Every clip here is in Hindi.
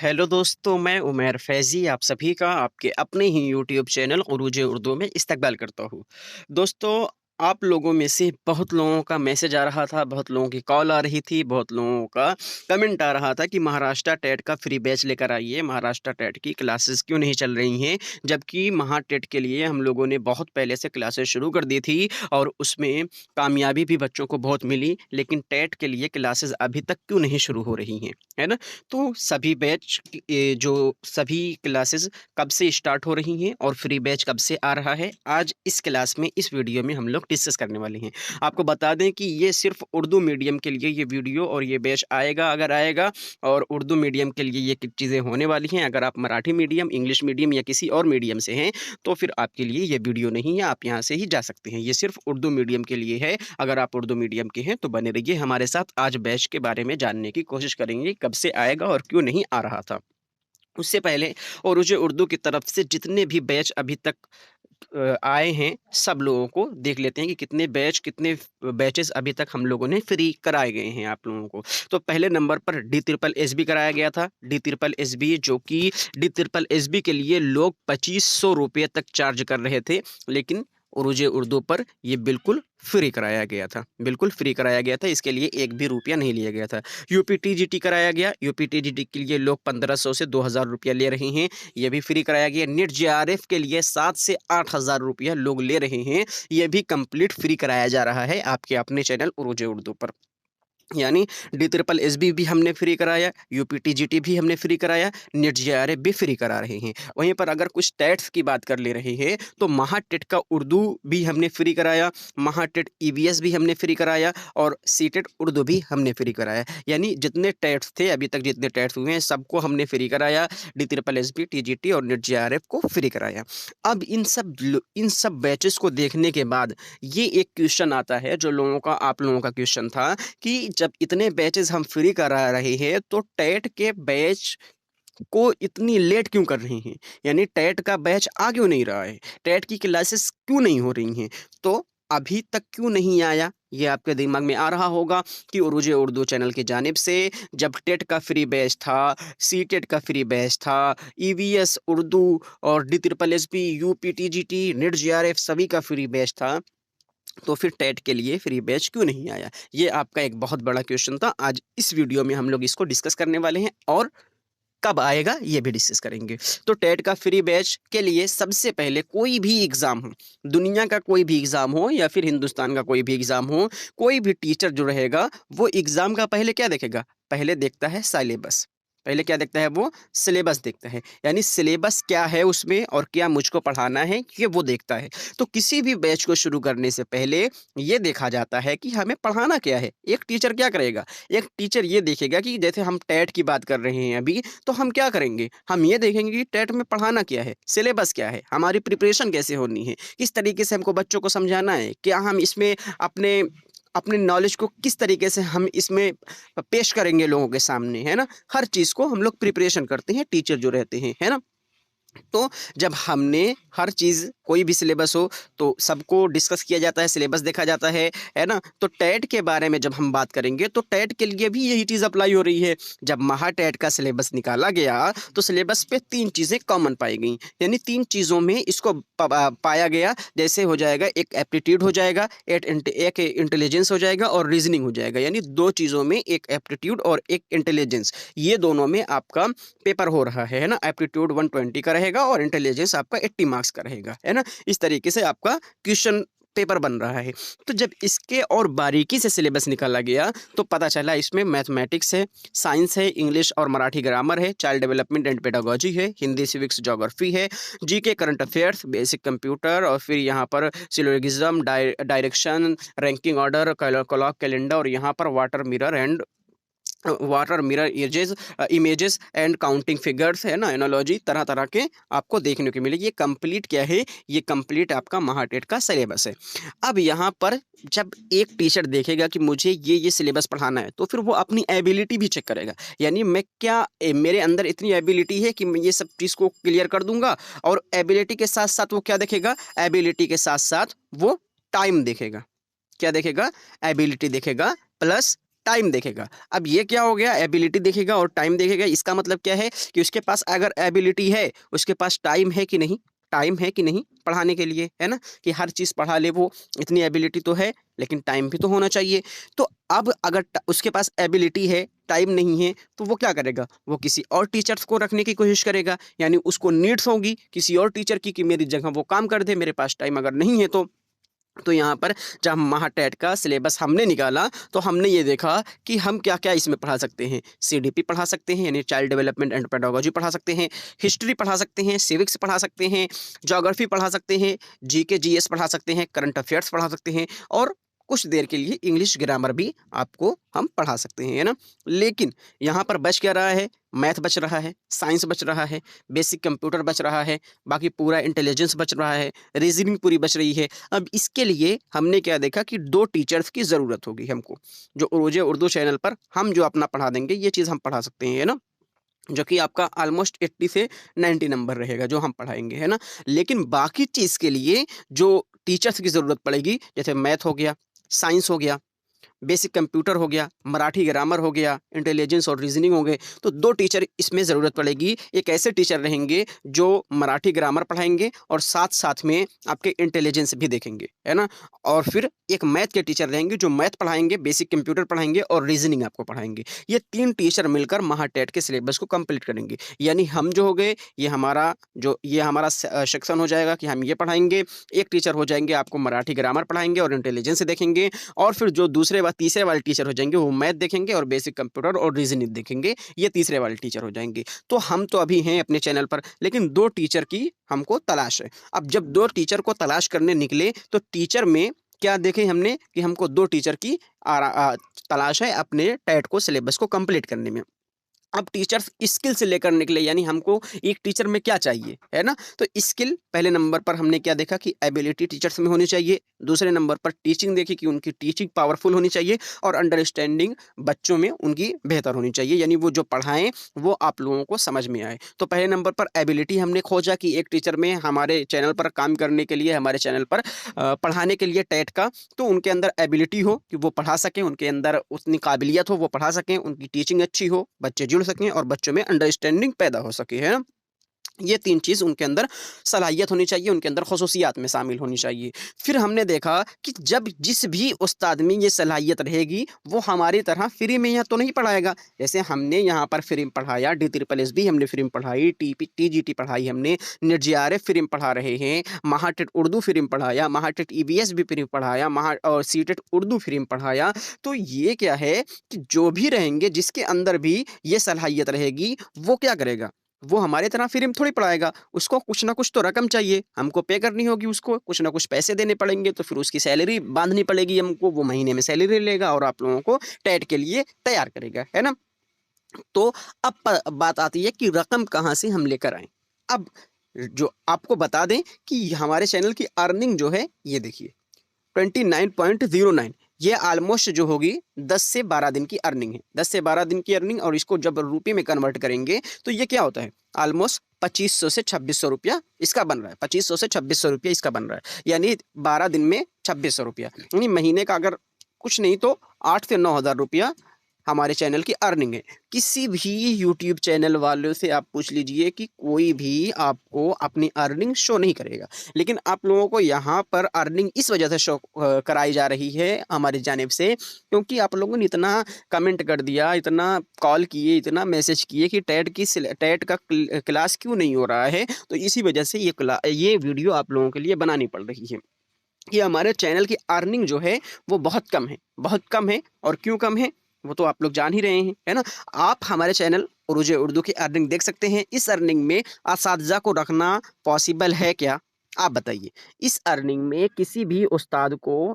हेलो दोस्तों, मैं उमैर फैज़ी आप सभी का आपके अपने ही यूट्यूब चैनल उरूज उर्दू में इस्तकबाल करता हूँ। दोस्तों, आप लोगों में से बहुत लोगों का मैसेज आ रहा था, बहुत लोगों की कॉल आ रही थी, बहुत लोगों का कमेंट आ रहा था कि महाराष्ट्र टेट का फ्री बैच लेकर आइए, महाराष्ट्र टेट की क्लासेस क्यों नहीं चल रही हैं? जबकि महा टेट के लिए हम लोगों ने बहुत पहले से क्लासेस शुरू कर दी थी और उसमें कामयाबी भी बच्चों को बहुत मिली, लेकिन टेट के लिए क्लासेस अभी तक क्यों नहीं शुरू हो रही हैं, है ना? तो सभी बैच जो सभी क्लासेस कब से स्टार्ट हो रही हैं और फ्री बैच कब से आ रहा है, आज इस क्लास में इस वीडियो में हम लोग डिस्कस करने वाले हैं। आपको बता दें कि ये सिर्फ उर्दू मीडियम के लिए ये वीडियो और ये बैच आएगा अगर आएगा, और उर्दू मीडियम के लिए ये चीज़ें होने वाली हैं। अगर आप मराठी मीडियम, इंग्लिश मीडियम या किसी और मीडियम से हैं, तो फिर आपके लिए ये वीडियो नहीं है, आप यहाँ से ही जा सकते हैं। ये सिर्फ उर्दू मीडियम के लिए है। अगर आप उर्दू मीडियम के हैं तो बने रहिए हमारे साथ, आज बैच के बारे में जानने की कोशिश करेंगे, कब से आएगा और क्यों नहीं आ रहा था। उससे पहले उरूज उर्दू की तरफ से जितने भी बैच अभी तक आए हैं, सब लोगों को देख लेते हैं कि कितने बैचेस अभी तक हम लोगों ने फ्री कराए गए हैं आप लोगों को। तो पहले नंबर पर डी ट्रिपल एस बी कराया गया था। डी ट्रिपल एस बी, जो कि डी ट्रिपल एस बी के लिए लोग 2500 रुपये तक चार्ज कर रहे थे, लेकिन उरूज उर्दू पर ये बिल्कुल फ्री कराया गया था, बिल्कुल फ्री कराया गया था। इसके लिए एक भी रुपया नहीं लिया गया था। यूपी टीजीटी कराया गया। यूपी टीजीटी के लिए लोग 1500 से 2000 रुपया ले रहे हैं, ये भी फ्री कराया गया। नीट जेआरएफ के लिए 7 से 8000 रुपया लोग ले रहे हैं, ये भी कंप्लीट फ्री कराया जा रहा है आपके अपने चैनल उरूज उर्दू पर। यानी डी ट्रिपल एस बी हमने फ्री कराया, यूपी टीजीटी भी हमने फ्री कराया, नीट जेआरएफ भी फ्री करा रहे हैं। वहीं पर अगर कुछ टेट्स की बात कर ले रहे हैं तो महाटेट का उर्दू भी हमने फ्री कराया, महाटेट ईवीएस भी हमने फ्री कराया और सीटेट उर्दू भी हमने फ्री कराया। यानी जितने टेट्स थे अभी तक, जितने टेट्स हुए हैं, सबको हमने फ्री कराया। D triple S B, TGT और नीट जेआरएफ को फ्री कराया। अब इन सब बैचेस को देखने के बाद ये एक क्वेश्चन आता है, जो लोगों का, आप लोगों का क्वेश्चन था कि जब इतने बैचेस हम फ्री करा रहे हैं तो टेट के बैच को इतनी लेट क्यों कर रहे हैं? यानी टेट का बैच आ क्यों नहीं रहा है? टेट की क्लासेस क्यों नहीं हो रही हैं? तो अभी तक क्यों नहीं आया? ये आपके दिमाग में आ रहा होगा कि उरूज उर्दू चैनल की जानिब से जब टेट का फ्री बैच था, सीटेट का फ्री बैच था, ईवीएस उर्दू और D triple S B, UP TGT, NET JRF सभी का फ्री बैच था, तो फिर टेट के लिए फ्री बैच क्यों नहीं आया? ये आपका एक बहुत बड़ा क्वेश्चन था। आज इस वीडियो में हम लोग इसको डिस्कस करने वाले हैं और कब आएगा ये भी डिस्कस करेंगे। तो टेट का फ्री बैच के लिए सबसे पहले कोई भी एग्ज़ाम हो, दुनिया का कोई भी एग्ज़ाम हो या फिर हिंदुस्तान का कोई भी एग्ज़ाम हो, कोई भी टीचर जो रहेगा वो एग्ज़ाम का पहले क्या देखेगा? पहले देखता है सिलेबस। पहले क्या देखता है वो? सिलेबस देखता है। यानी सिलेबस क्या है उसमें और क्या मुझको पढ़ाना है, ये वो देखता है। तो किसी भी बैच को शुरू करने से पहले ये देखा जाता है कि हमें पढ़ाना क्या है। एक टीचर क्या करेगा? एक टीचर ये देखेगा कि जैसे हम टेट की बात कर रहे हैं अभी, तो हम क्या करेंगे? हम ये देखेंगे कि टेट में पढ़ाना क्या है, सिलेबस क्या है, हमारी प्रिपरेशन कैसे होनी है, किस तरीके से हमको बच्चों को समझाना है, क्या हम इसमें अपने अपने नॉलेज को किस तरीके से हम इसमें पेश करेंगे लोगों के सामने, है ना? हर चीज़ को हम लोग प्रिपरेशन करते हैं, टीचर जो रहते हैं, है ना? तो जब हमने हर चीज़, कोई भी सिलेबस हो तो सबको डिस्कस किया जाता है, सिलेबस देखा जाता है ना? तो टेट के बारे में जब हम बात करेंगे तो टेट के लिए भी यही चीज़ अप्लाई हो रही है। जब महा टेट का सिलेबस निकाला गया तो सिलेबस पे 3 चीज़ें कॉमन पाई गई। यानी 3 चीज़ों में इसको पाया गया। जैसे हो जाएगा, एक एप्टीट्यूड हो जाएगा, एक इंटेलिजेंस हो जाएगा और रीजनिंग हो जाएगा। यानी 2 चीज़ों में, एक एप्टीट्यूड और एक इंटेलिजेंस, ये दोनों में आपका पेपर हो रहा है ना? एप्टीट्यूड 120 का रहेगा और इंटेलिजेंस आपका 80 मार्क्स का रहेगा, है ना? इस तरीके से आपका क्वेश्चन पेपर बन रहा है। तो जब इसके और बारीकी से सिलेबस निकाला गया तो पता चला इसमें मैथमेटिक्स है, साइंस है, इंग्लिश और मराठी ग्रामर है, चाइल्ड डेवलपमेंट एंड पेडागोजी है, हिंदी, सिविक्स, ज्योग्राफी है, GK, current affairs, basic computer, और फिर यहाँ पर syllogism, direction, ranking order, clock calendar, और यहाँ पर water mirror images and counting figures, है ना? एनालॉजी, तरह तरह के आपको देखने को मिलेगी। ये कंप्लीट क्या है? ये कंप्लीट आपका महाटेट का सिलेबस है। अब यहाँ पर जब एक टीचर देखेगा कि मुझे ये सिलेबस पढ़ाना है, तो फिर वो अपनी एबिलिटी भी चेक करेगा। यानी मैं क्या, मेरे अंदर इतनी एबिलिटी है कि मैं ये सब चीज़ को क्लियर कर दूंगा। और एबिलिटी के साथ साथ वो क्या देखेगा? एबिलिटी के साथ साथ वो टाइम देखेगा। क्या देखेगा? एबिलिटी देखेगा प्लस टाइम देखेगा। अब ये क्या हो गया, एबिलिटी देखेगा और टाइम देखेगा। इसका मतलब क्या है कि उसके पास अगर एबिलिटी है, उसके पास टाइम है कि नहीं, टाइम है कि नहीं पढ़ाने के लिए, है ना, कि हर चीज़ पढ़ा ले वो, इतनी एबिलिटी तो है, लेकिन टाइम भी तो होना चाहिए। तो अब अगर उसके पास एबिलिटी है, टाइम नहीं है, तो वो क्या करेगा, वो किसी और टीचर्स को रखने की कोशिश करेगा। यानी उसको नीड्स होगी किसी और टीचर की कि मेरी जगह वो काम कर दे, मेरे पास टाइम अगर नहीं है तो यहाँ पर जब महाटेट का सिलेबस हमने निकाला तो हमने ये देखा कि हम क्या क्या इसमें पढ़ा सकते हैं। सीडीपी पढ़ा सकते हैं, यानी चाइल्ड डेवलपमेंट एंड पेडागोजी पढ़ा सकते हैं, हिस्ट्री पढ़ा सकते हैं, सिविक्स पढ़ा सकते हैं, ज्योग्राफी पढ़ा सकते हैं, जीके जीएस पढ़ा सकते हैं, करंट अफेयर्स पढ़ा सकते हैं, और कुछ देर के लिए इंग्लिश ग्रामर भी आपको हम पढ़ा सकते हैं, है ना। लेकिन यहाँ पर बच क्या रहा है, मैथ बच रहा है, साइंस बच रहा है, बेसिक कंप्यूटर बच रहा है, बाकी पूरा इंटेलिजेंस बच रहा है, रीजनिंग पूरी बच रही है। अब इसके लिए हमने क्या देखा कि 2 टीचर्स की ज़रूरत होगी हमको, जो उर्जे उर्दू चैनल पर हम जो अपना पढ़ा देंगे, ये चीज़ हम पढ़ा सकते हैं, है ना। जो कि आपका ऑलमोस्ट 80 से 90 नंबर रहेगा जो हम पढ़ाएँगे, है ना। लेकिन बाकी चीज़ के लिए जो टीचर्स की ज़रूरत पड़ेगी, जैसे मैथ हो गया, साइंस हो गया, बेसिक कंप्यूटर हो गया, मराठी ग्रामर हो गया, इंटेलिजेंस और रीजनिंग हो गए, तो 2 टीचर इसमें ज़रूरत पड़ेगी। एक ऐसे टीचर रहेंगे जो मराठी ग्रामर पढ़ाएँगे और साथ-साथ में आपके इंटेलिजेंस भी देखेंगे, है ना? और फिर एक मैथ के टीचर रहेंगे जो मैथ पढ़ाएँगे, बेसिक कंप्यूटर पढ़ाएँगे और रीजनिंग आपको पढ़ाएँगे। ये 3 टीचर मिलकर महाटेट के सिलेबस को कंप्लीट करेंगे। यानी हम जो हो गए, ये हमारा सेक्शन हो जाएगा कि हम ये पढ़ाएँगे। एक टीचर हो जाएँगे आपको मराठी ग्रामर पढ़ाएँगे और इंटेलिजेंस देखेंगे, और फिर जो तीसरे वाले टीचर हो जाएँगे वो मैथ देखेंगे और बेसिक कंप्यूटर और रीजनिंग देखेंगे, ये तीसरे वाले टीचर हो जाएँगे। तो हम तो अभी हैं अपने चैनल पर, लेकिन 2 टीचर की हमको तलाश है। अब जब 2 टीचर को तलाश करने निकले तो टीचर में क्या देखे हमने कि हमको 2 टीचर की तलाश है अपने टेट को सिलेबस को कंप्लीट करने में। अब टीचर्स स्किल से लेकर निकले, यानी हमको एक टीचर में क्या चाहिए, है ना। तो स्किल पहले नंबर पर हमने क्या देखा कि एबिलिटी टीचर्स में होनी चाहिए। दूसरे नंबर पर टीचिंग देखी कि उनकी टीचिंग पावरफुल होनी चाहिए, और अंडरस्टैंडिंग बच्चों में उनकी बेहतर होनी चाहिए, यानी वो जो पढ़ाएं वो आप लोगों को समझ में आए। तो पहले नंबर पर एबिलिटी हमने खोजा कि एक टीचर में हमारे चैनल पर काम करने के लिए, हमारे चैनल पर पढ़ाने के लिए टेट का, तो उनके अंदर एबिलिटी हो कि वो पढ़ा सकें, उनके अंदर उतनी काबिलियत हो वो पढ़ा सकें, उनकी टीचिंग अच्छी हो, बच्चे जुड़ सकें और बच्चों में अंडरस्टैंडिंग पैदा हो सके, है ना। ये 3 चीज़ उनके अंदर सलाहियत होनी चाहिए, उनके अंदर ख़ुसूसियात में शामिल होनी चाहिए। फिर हमने देखा कि जब जिस भी उस्ताद में ये सलाहियत रहेगी, वो हमारी तरह फ्री में यहाँ तो नहीं पढ़ाएगा। जैसे हमने यहाँ पर फ्री में पढ़ाया, डी ट्रिपल एस भी हमने फ्री में पढ़ाई, टीजीटी पढ़ाई हमने, नेट जेआरएफ फ्री में पढ़ा रहे हैं, महाटेट उर्दू फ्री में पढ़ाया, महाटेट ईवीएस भी फ्री में पढ़ाया, और सीटेट उर्दू फ्री में पढ़ाया। तो ये क्या है कि जो भी रहेंगे, जिसके अंदर भी ये सलाहियत रहेगी, वो क्या करेगा, वो हमारे तरह फ्री में थोड़ी पढ़ाएगा। उसको कुछ ना कुछ तो रकम चाहिए, हमको पे करनी होगी, उसको कुछ ना कुछ पैसे देने पड़ेंगे, तो फिर उसकी सैलरी बांधनी पड़ेगी हमको, वो महीने में सैलरी लेगा और आप लोगों को टेट के लिए तैयार करेगा, है ना। तो अब बात आती है कि रकम कहाँ से हम लेकर आए। अब जो आपको बता दें कि हमारे चैनल की अर्निंग जो है, ये देखिए 29.09, ये ऑलमोस्ट जो होगी 10 से 12 दिन की अर्निंग है, 10 से 12 दिन की अर्निंग। और इसको जब रुपये में कन्वर्ट करेंगे तो ये क्या होता है, ऑलमोस्ट 2500 से 2600 रुपया इसका बन रहा है, 2500 से 2600 रुपया इसका बन रहा है, यानी 12 दिन में 2600 रुपया, यानी महीने का अगर कुछ नहीं तो 8 से 9 हज़ार रुपया हमारे चैनल की अर्निंग है। किसी भी यूट्यूब चैनल वालों से आप पूछ लीजिए कि कोई भी आपको अपनी अर्निंग शो नहीं करेगा, लेकिन आप लोगों को यहाँ पर अर्निंग इस वजह से शो कराई जा रही है हमारी जानिब से, क्योंकि आप लोगों ने इतना कमेंट कर दिया, इतना कॉल किए, इतना मैसेज किए कि टेट का क्लास क्यों नहीं हो रहा है। तो इसी वजह से ये वीडियो आप लोगों के लिए बनानी पड़ रही है कि हमारे चैनल की अर्निंग जो है वो बहुत कम है, बहुत कम है। और क्यों कम है वो तो आप लोग जान ही रहे हैं, है ना। आप हमारे चैनल उर्दू उर्दू की अर्निंग देख सकते हैं। इस अर्निंग में असातिज़ा को रखना पॉसिबल है क्या, आप बताइए। इस अर्निंग में किसी भी उस्ताद को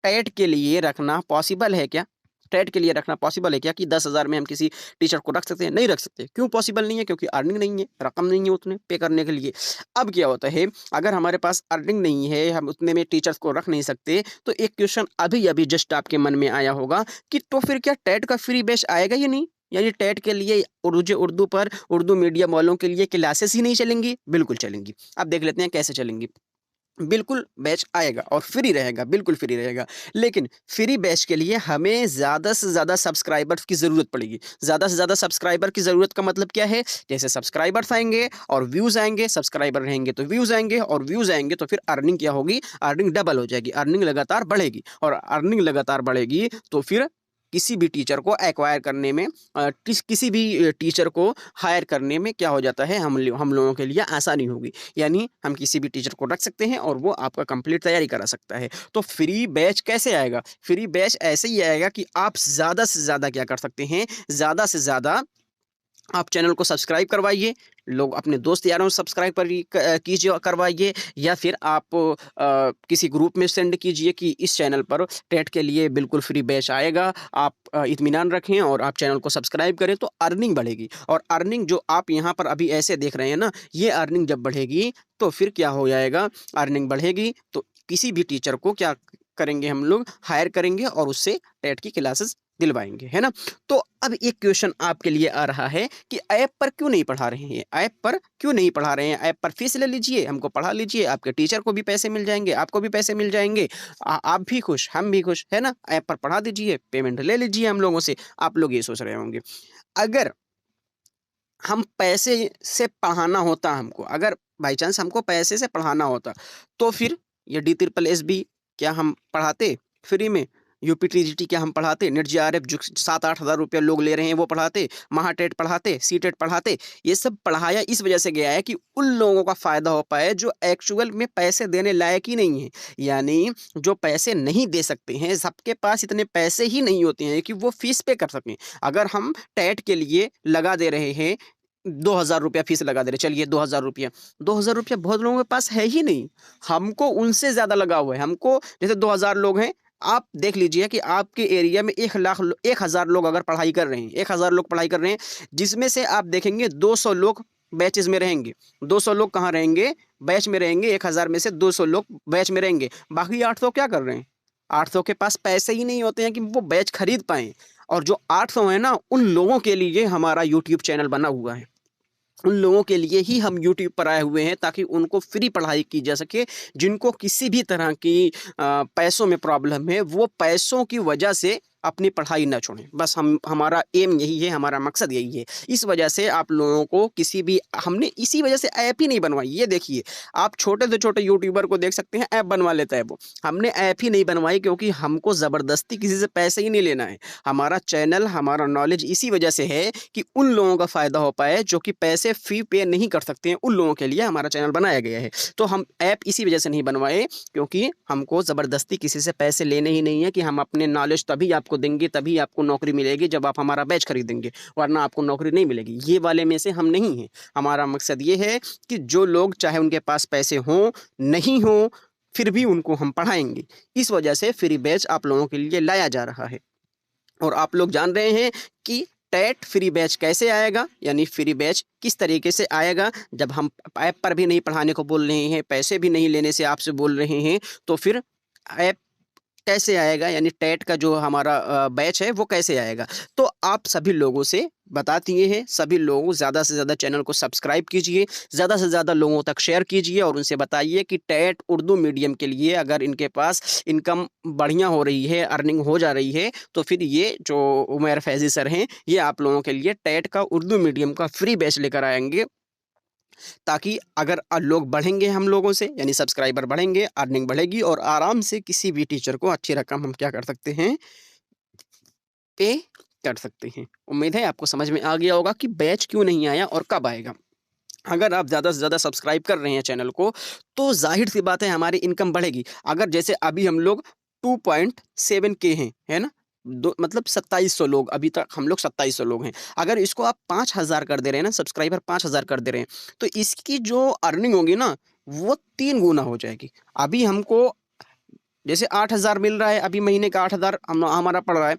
टेट के लिए रखना पॉसिबल है क्या, टेट के लिए रखना पॉसिबल है क्या कि 10,000 में हम किसी टीचर को रख सकते हैं, नहीं रख सकते। क्यों पॉसिबल नहीं है, क्योंकि अर्निंग नहीं है, रकम नहीं है उतने पे करने के लिए। अब क्या होता है, अगर हमारे पास अर्निंग नहीं है, हम उतने में टीचर्स को रख नहीं सकते, तो एक क्वेश्चन अभी अभी जस्ट आपके मन में आया होगा कि तो फिर क्या टेट का फ्री बैच आएगा या नहीं, यानी टेट के लिए उर्दू पर उर्दू मीडियम वालों के लिए क्लासेस ही नहीं चलेंगी। बिल्कुल चलेंगी। अब देख लेते हैं कैसे चलेंगी। बिल्कुल बैच आएगा और फ्री रहेगा, बिल्कुल फ्री रहेगा। लेकिन फ्री बैच के लिए हमें ज़्यादा से ज़्यादा सब्सक्राइबर्स की ज़रूरत पड़ेगी। ज़्यादा से ज़्यादा सब्सक्राइबर की ज़रूरत का मतलब क्या है? जैसे सब्सक्राइबर्स आएँगे और व्यूज़ आएँगे, सब्सक्राइबर रहेंगे तो व्यूज़ आएँगे और व्यूज़ आएँगे तो फिर अर्निंग क्या होगी? अर्निंग डबल हो जाएगी, अर्निंग लगातार बढ़ेगी और अर्निंग लगातार बढ़ेगी तो फिर किसी भी टीचर को एक्वायर करने में किसी भी टीचर को हायर करने में क्या हो जाता है? हम लोगों के लिए आसानी होगी। यानी हम किसी भी टीचर को रख सकते हैं और वो आपका कंप्लीट तैयारी करा सकता है। तो फ्री बैच कैसे आएगा? फ्री बैच ऐसे ही आएगा कि आप ज़्यादा से ज़्यादा क्या कर सकते हैं, ज़्यादा से ज़्यादा आप चैनल को सब्सक्राइब करवाइए, लोग अपने दोस्त यारों से सब्सक्राइब कीजिए करवाइए या फिर आप किसी ग्रुप में सेंड कीजिए कि इस चैनल पर टेट के लिए बिल्कुल फ्री बैच आएगा। आप इत्मीनान रखें और आप चैनल को सब्सक्राइब करें तो अर्निंग बढ़ेगी और अर्निंग जो आप यहाँ पर अभी ऐसे देख रहे हैं ना, ये अर्निंग जब बढ़ेगी तो फिर क्या हो जाएगा, अर्निंग बढ़ेगी तो किसी भी टीचर को क्या करेंगे हम लोग हायर करेंगे और उससे टेट की क्लासेस दिलवाएँगे, है ना? तो अब एक क्वेश्चन आपके लिए आ रहा है कि ऐप पर क्यों नहीं पढ़ा रहे हैं? ऐप पर क्यों नहीं पढ़ा रहे हैं? ऐप पर फीस ले लीजिए, हमको पढ़ा लीजिए, आपके टीचर को भी पैसे मिल जाएँगे, आपको भी पैसे मिल जाएँगे। आप भी खुश, हम भी खुश, है ना? ऐप पर पढ़ा दीजिए, पेमेंट ले लीजिए हम लोगों से। आप लोग ये सोच रहे होंगे। अगर हम पैसे से पढ़ाना होता हमको, अगर बाई चांस हमको पैसे से पढ़ाना होता, तो फिर ये डी ट्रिपल एसबी क्या हम पढ़ाते फ्री में? यूपीटीजीटी क्या हम पढ़ाते? नेट जेआरएफ जो 7-8 हज़ार रुपये लोग ले रहे हैं वो पढ़ाते? महाटेट पढ़ाते? सीटेट पढ़ाते? ये सब पढ़ाया इस वजह से गया है कि उन लोगों का फ़ायदा हो पाए जो एक्चुअल में पैसे देने लायक ही नहीं हैं। यानी जो पैसे नहीं दे सकते हैं, सबके पास इतने पैसे ही नहीं होते हैं कि वो फ़ीस पे कर सकें। अगर हम टेट के लिए लगा दे रहे हैं 2,000 रुपया फ़ीस लगा दे रहे हैं, चलिए 2,000 रुपया, 2,000 रुपया बहुत लोगों के पास है ही नहीं। हमको उनसे ज़्यादा लगा हुआ है, हमको जैसे 2,000 लोग हैं, आप देख लीजिए कि आपके एरिया में 1,000 लोग अगर पढ़ाई कर रहे हैं, 1,000 लोग पढ़ाई कर रहे हैं, जिसमें से आप देखेंगे 200 लोग बैचेज़ में रहेंगे। 200 लोग कहाँ रहेंगे? बैच में रहेंगे, 1,000 में से 200 लोग बैच में रहेंगे। बाकी 800 क्या कर रहे हैं? 800 के पास पैसे ही नहीं होते हैं कि वो बैच खरीद पाएँ और जो 800 हैं ना, उन लोगों के लिए हमारा यूट्यूब चैनल बना हुआ है। उन लोगों के लिए ही हम यूट्यूब पर आए हुए हैं ताकि उनको फ्री पढ़ाई की जा सके, जिनको किसी भी तरह की पैसों में प्रॉब्लम है, वो पैसों की वजह से अपनी पढ़ाई ना छोड़ें। बस हमारा एम यही है, हमारा मकसद यही है। इस वजह से आप लोगों को किसी भी हमने इसी वजह से ऐप ही नहीं बनवाई। ये देखिए, आप छोटे से छोटे यूट्यूबर को देख सकते हैं, ऐप बनवा लेता है वो। हमने ऐप ही नहीं बनवाई क्योंकि हमको ज़बरदस्ती किसी से पैसे ही नहीं लेना है। हमारा चैनल, हमारा नॉलेज इसी वजह से है कि उन लोगों का फ़ायदा हो पाए जो कि पैसे फ़ी पे नहीं कर सकते हैं, उन लोगों के लिए हमारा चैनल बनाया गया है। तो हम ऐप इसी वजह से नहीं बनवाए क्योंकि हमको ज़बरदस्ती किसी से पैसे लेने ही नहीं है कि हम अपने नॉलेज तभी आपको देंगे, तभी आपको नौकरी मिलेगी जब आप हमारा बैच खरीदेंगे, वरना आपको नौकरी नहीं मिलेगी। ये वाले में से हम नहीं हैं। हमारा मकसद ये है कि जो लोग चाहे उनके पास पैसे हों, नहीं हों, फिर भी उनको हम पढ़ाएँगे। इस वजह से फ्री बैच आप लोगों के लिए लाया जा रहा है। और आप लोग जान रहे हैं कि टेट फ्री बैच कैसे आएगा, यानी फ्री बैच किस तरीके से आएगा। जब हम ऐप पर भी नहीं पढ़ाने को बोल रहे हैं, पैसे भी नहीं लेने से आपसे बोल रहे हैं, तो फिर ऐप कैसे आएगा, यानी टेट का जो हमारा बैच है वो कैसे आएगा। तो आप सभी लोगों से बता दिए हैं, सभी लोग ज़्यादा से ज़्यादा चैनल को सब्सक्राइब कीजिए, ज़्यादा से ज़्यादा लोगों तक शेयर कीजिए और उनसे बताइए कि टेट उर्दू मीडियम के लिए अगर इनके पास इनकम बढ़िया हो रही है, अर्निंग हो जा रही है, तो फिर ये जो उमैर फैज़ी सर हैं, ये आप लोगों के लिए टेट का उर्दू मीडियम का फ्री बैच लेकर आएँगे। ताकि अगर लोग बढ़ेंगे हम लोगों से, यानी सब्सक्राइबर बढ़ेंगे, अर्निंग बढ़ेगी और आराम से किसी भी टीचर को अच्छी रकम हम क्या कर सकते हैं, पे कर सकते हैं। उम्मीद है आपको समझ में आ गया होगा कि बैच क्यों नहीं आया और कब आएगा। अगर आप ज़्यादा से ज़्यादा सब्सक्राइब कर रहे हैं चैनल को, तो ज़ाहिर-सी बात है हमारी इनकम बढ़ेगी। अगर जैसे अभी हम लोग 2.7 के हैं, है ना? दो मतलब 2700 लोग, अभी तक हम लोग 2700 लोग हैं। अगर इसको आप 5,000 कर दे रहे हैं ना, सब्सक्राइबर 5,000 कर दे रहे हैं, तो इसकी जो अर्निंग होगी ना, वो 3 गुना हो जाएगी। अभी हमको जैसे 8,000 मिल रहा है, अभी महीने का 8,000 हमारा पड़ रहा है,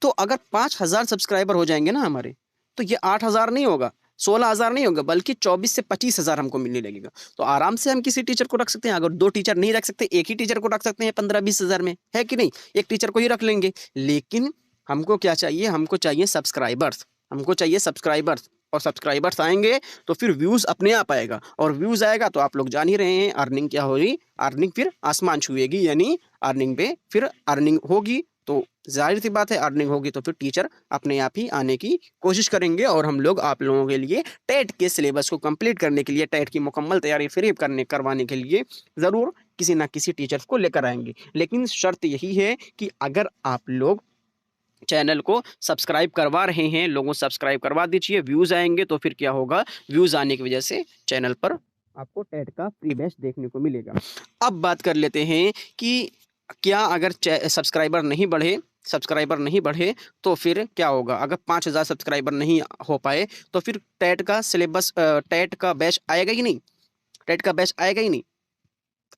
तो अगर 5,000 सब्सक्राइबर हो जाएँगे ना हमारे, तो ये 8,000 नहीं होगा, 16,000 नहीं होगा, बल्कि 24 से 25,000 हमको मिलने लगेगा। तो आराम से हम किसी टीचर को रख सकते हैं। अगर 2 टीचर नहीं रख सकते, एक ही टीचर को रख सकते हैं 15-20 हज़ार में, है कि नहीं? एक टीचर को ही रख लेंगे। लेकिन हमको क्या चाहिए? हमको चाहिए सब्सक्राइबर्स, हमको चाहिए सब्सक्राइबर्स। और सब्सक्राइबर्स आएँगे तो फिर व्यूज़ अपने आप आएगा, और व्यूज़ आएगा तो आप लोग जान ही रहे हैं अर्निंग क्या होगी, अर्निंग फिर आसमान छुएगी, यानी अर्निंग पे फिर अर्निंग होगी, तो ज़ाहिर-सी बात है अर्निंग होगी तो फिर टीचर अपने आप ही आने की कोशिश करेंगे, और हम लोग आप लोगों के लिए टेट के सिलेबस को कंप्लीट करने के लिए, टेट की मुकम्मल तैयारी फ्री करवाने के लिए ज़रूर किसी न किसी टीचर को लेकर आएँगे। लेकिन शर्त यही है कि अगर आप लोग चैनल को सब्सक्राइब करवा रहे हैं, लोगों सब्सक्राइब करवा दीजिए, व्यूज़ आएँगे तो फिर क्या होगा, व्यूज़ आने की वजह से चैनल पर आपको टेट का फ्री बैच देखने को मिलेगा। अब बात कर लेते हैं कि क्या अगर सब्सक्राइबर नहीं बढ़े तो फिर क्या होगा? अगर 5000 सब्सक्राइबर नहीं हो पाए तो फिर टेट का सिलेबस टेट का बैच आएगा ही नहीं? टेट का बैच आएगा ही नहीं।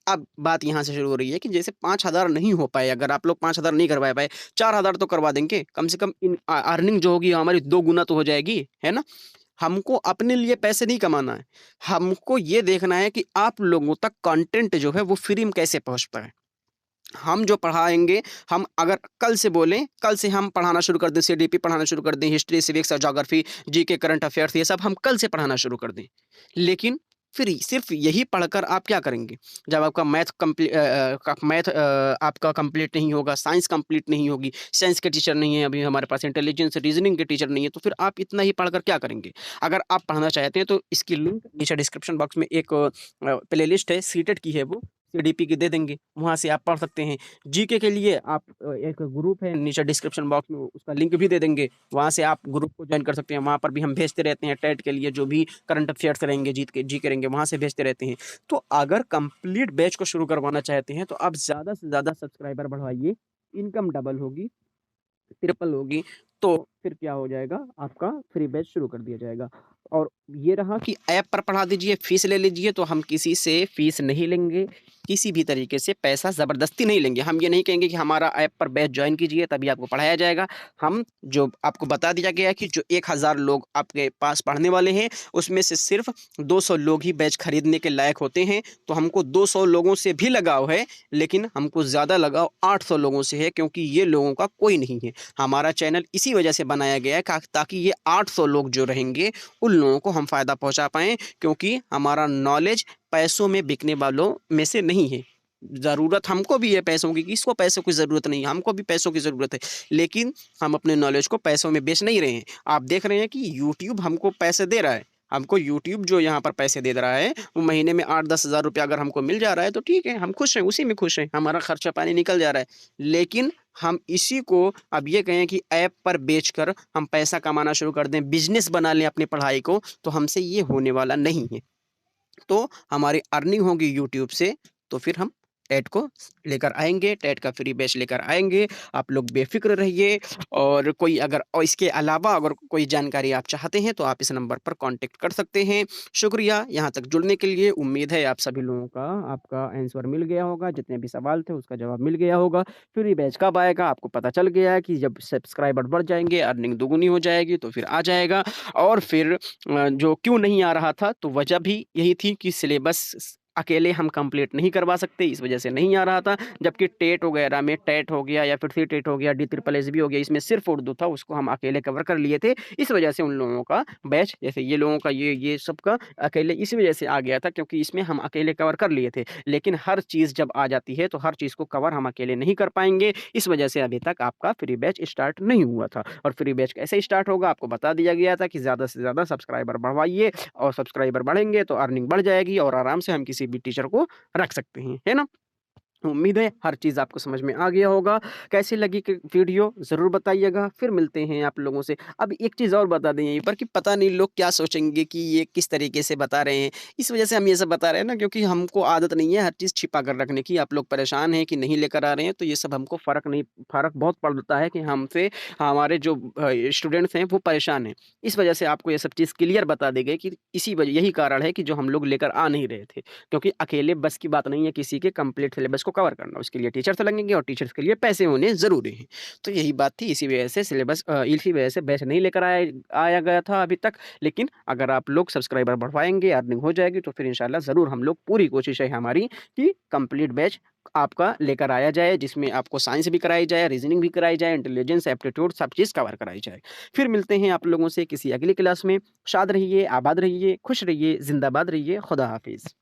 अब बात यहाँ से शुरू हो रही है कि जैसे 5000 नहीं हो पाए, अगर आप लोग 5000 नहीं करवा पाए, 4000 तो करवा देंगे। कम से कम अर्निंग जो होगी हमारी 2 गुना तो हो जाएगी, है ना? हमको अपने लिए पैसे नहीं कमाना है। हमको ये देखना है कि आप लोगों तक कंटेंट जो है वो फ्री में कैसे पहुँचता है। हम जो पढ़ाएँगे, हम अगर कल से बोलें, कल से हम पढ़ाना शुरू कर दें, सीडीपी पढ़ाना शुरू कर दें, हिस्ट्री, सिविक्स और ज्योग्राफी, जीके, करंट अफेयर्स, ये सब हम कल से पढ़ाना शुरू कर दें। लेकिन फिर सिर्फ़ यही पढ़कर आप क्या करेंगे? जब आपका मैथ आपका कंप्लीट नहीं होगा, साइंस कंप्लीट नहीं होगी, साइंस के टीचर नहीं हैं अभी हमारे पास, इंटेलिजेंस, रीज़निंग के टीचर नहीं है, तो फिर आप इतना ही पढ़कर क्या करेंगे? अगर आप पढ़ना चाहते हैं तो इसकी लिंक नीचे डिस्क्रिप्शन बॉक्स में एक प्लेलिस्ट है, सीटेट की है वो, सीडीपी की दे देंगे, वहाँ से आप पढ़ सकते हैं। जीके के लिए आप एक ग्रुप है नीचे डिस्क्रिप्शन बॉक्स में, उसका लिंक भी दे देंगे, वहाँ से आप ग्रुप को जॉइन कर सकते हैं। वहाँ पर भी हम भेजते रहते हैं टेट के लिए जो भी करंट अफेयर्स रहेंगे, जीके रहेंगे, वहाँ से भेजते रहते हैं। तो अगर कंप्लीट बैच को शुरू करवाना चाहते हैं तो आप ज़्यादा से ज़्यादा सब्सक्राइबर बढ़वाइए, इनकम डबल होगी, ट्रिपल होगी, तो फिर क्या हो जाएगा, आपका फ्री बैच शुरू कर दिया जाएगा। और ये रहा कि ऐप पर पढ़ा दीजिए, फ़ीस ले लीजिए, तो हम किसी से फ़ीस नहीं लेंगे, किसी भी तरीके से पैसा ज़बरदस्ती नहीं लेंगे। हम ये नहीं कहेंगे कि हमारा ऐप पर बैच जॉइन कीजिए तभी आपको पढ़ाया जाएगा। हम जो आपको बता दिया गया है कि जो 1000 लोग आपके पास पढ़ने वाले हैं, उसमें से सिर्फ़ 200 लोग ही बैच खरीदने के लायक होते हैं, तो हमको 200 लोगों से भी लगाव है, लेकिन हमको ज़्यादा लगाव 800 लोगों से है, क्योंकि ये लोगों का कोई नहीं है। हमारा चैनल इसी वजह से बनाया गया है ताकि ये 800 लोग जो रहेंगे, उन लोगों को हम फ़ायदा पहुँचा पाएँ, क्योंकि हमारा नॉलेज पैसों में बिकने वालों में से नहीं है। ज़रूरत हमको भी है पैसों की, किसको पैसों की ज़रूरत नहीं है, हमको भी पैसों की ज़रूरत है। लेकिन हम अपने नॉलेज को पैसों में बेच नहीं रहे हैं। आप देख रहे हैं कि यूट्यूब हमको पैसे दे रहा है। हमको यूट्यूब जो यहाँ पर पैसे दे रहा है, वो महीने में 8-10 हज़ार रुपया अगर हमको मिल जा रहा है तो ठीक है, हम खुश हैं, उसी में खुश हैं, हमारा खर्चा पानी निकल जा रहा है। लेकिन हम इसी को अब ये कहें कि ऐप पर बेचकर हम पैसा कमाना शुरू कर दें, बिज़नेस बना लें अपनी पढ़ाई को, तो हमसे ये होने वाला नहीं है। तो हमारी अर्निंग होगी यूट्यूब से, तो फिर हम टेट को लेकर आएँगे, टेट का फ्री बैच लेकर आएँगे। आप लोग बेफ़िक्र रहिए, और कोई अगर और इसके अलावा अगर कोई जानकारी आप चाहते हैं तो आप इस नंबर पर कॉन्टैक्ट कर सकते हैं। शुक्रिया यहाँ तक जुड़ने के लिए। उम्मीद है आप सभी लोगों का आपका आंसर मिल गया होगा, जितने भी सवाल थे उसका जवाब मिल गया होगा। फ्री बैच कब आएगा आपको पता चल गया है कि जब सब्सक्राइबर बढ़ जाएँगे, अर्निंग दोगुनी हो जाएगी तो फिर आ जाएगा। और फिर जो क्यों नहीं आ रहा था, तो वजह भी यही थी कि सिलेबस अकेले हम कंप्लीट नहीं करवा सकते, इस वजह से नहीं आ रहा था। जबकि टेट वगैरह में, टेट हो गया या फिर सीटेट हो गया, डी ट्रिपल एस भी हो गया, इसमें सिर्फ उर्दू था, उसको हम अकेले कवर कर लिए थे। इस वजह से उन लोगों का बैच, जैसे ये लोगों का ये सबका अकेले इसी वजह से आ गया था, क्योंकि इसमें हम अकेले कवर कर लिए थे। लेकिन हर चीज़ जब आ जाती है तो हर चीज़ को कवर हम अकेले नहीं कर पाएँगे। इस वजह से अभी तक आपका फ्री बैच स्टार्ट नहीं हुआ था, और फ्री बैच कैसे स्टार्ट होगा आपको बता दिया गया था कि ज़्यादा से ज़्यादा सब्सक्राइबर बढ़वाइए, और सब्सक्राइबर बढ़ेंगे तो अर्निंग बढ़ जाएगी, और आराम से हम किसी भी टीचर को रख सकते हैं, है ना? उम्मीद है हर चीज़ आपको समझ में आ गया होगा। कैसी लगी कि वीडियो ज़रूर बताइएगा। फिर मिलते हैं आप लोगों से। अब एक चीज़ और बता दें यहीं पर कि पता नहीं लोग क्या सोचेंगे कि ये किस तरीके से बता रहे हैं। इस वज़ह से हम ये सब बता रहे हैं ना, क्योंकि हमको आदत नहीं है हर चीज़ छिपा कर रखने की। आप लोग परेशान हैं कि नहीं लेकर आ रहे हैं, तो ये सब हमको फ़र्क बहुत पड़ता है कि हमसे हमारे जो स्टूडेंट्स हैं वो परेशान हैं। इस वज़ह से आपको ये सब चीज़ क्लियर बता दी गई कि इसी वजह यही कारण है कि जो हम लोग लेकर आ नहीं रहे थे। क्योंकि अकेले बस की बात नहीं है किसी के कंप्लीट सिलेबस को कवर करना। उसके लिए टीचर्स लगेंगे और टीचर्स के लिए पैसे होने ज़रूरी हैं। तो यही बात थी, इसी वजह से सिलेबस इसी वजह से बैच नहीं लेकर आया गया था अभी तक। लेकिन अगर आप लोग सब्सक्राइबर बढ़वाएँगे, अर्निंग हो जाएगी तो फिर इंशाल्लाह ज़रूर हम लोग, पूरी कोशिश है हमारी कि कंप्लीट बैच आपका लेकर आया जाए, जिसमें आपको साइंस भी कराई जाए, रीज़निंग भी कराई जाए, इंटेलिजेंस, एप्टीट्यूड सब चीज़ कवर कराई जाए। फिर मिलते हैं आप लोगों से किसी अगली क्लास में। शाद रहिए, आबाद रहिए, खुश रहिए, ज़िंदाबाद रहिए। खुदा हाफ़िज़।